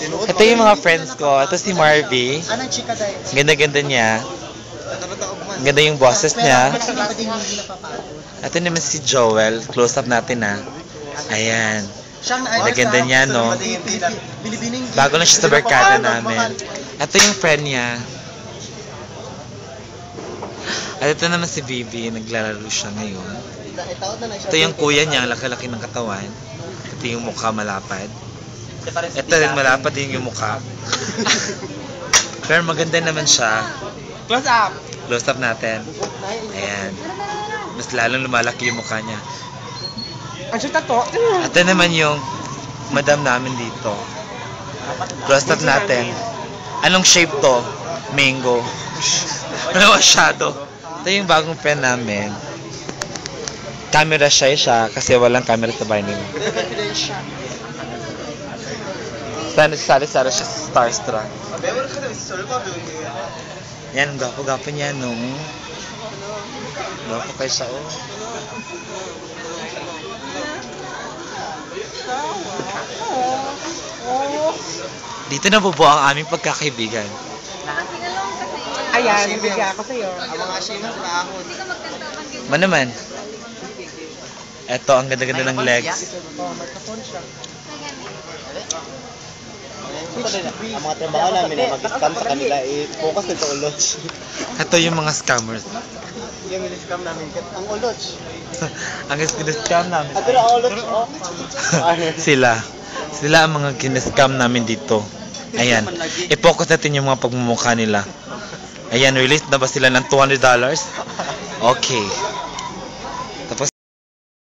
Ito yung mga friends ko. Ito si Marvy. Anong chika dahil? Ganda-ganda niya. Ganda yung boses niya. Pero hindi pa din hindi napapagod. Ito naman si Joel. Close up natin na. Ayan. Ganda niya, no? Bago lang siya sa barkada namin. Ito yung friend niya. At ito naman si Vivi. Naglalaro siya ngayon. Ito yung kuya niya. Laki-laki ng katawan. Ito yung mukha malapad. Ito rin malapad din yung mukha. Pero maganda naman siya. Close up! Close up natin. Ayan. Mas lalong lumalaki yung mukha niya. Ang sita to? Ito naman yung madam namin dito. Close up natin. Anong shape to? Mango. Ano masyado? Ito yung bagong pen namin. Camera shy siya kasi walang camera sa bahay nila. Sana sari-sari siya sa Starstruck. Yan, gapo-gapo niya, no? Gapo kayo siya, oh. Dito na bubuo ang aming pagkakaibigan. Ayan, bigyan ako sa'yo. Ang mga shimas na ako. Manaman. Eto, ang ganda-ganda ng legs. Ang mga trabaho namin na mag-scam sa kanila, i-focus nito ulots. Ito yung mga scammers. Yung scam namin, ang ulots. Ang scam namin. At ang ulots, oh. Sila. Sila ang mga kinescam namin dito. Ayan. I-focus natin yung mga pagmumukha nila. Ayan, release na ba sila ng $200? Okay.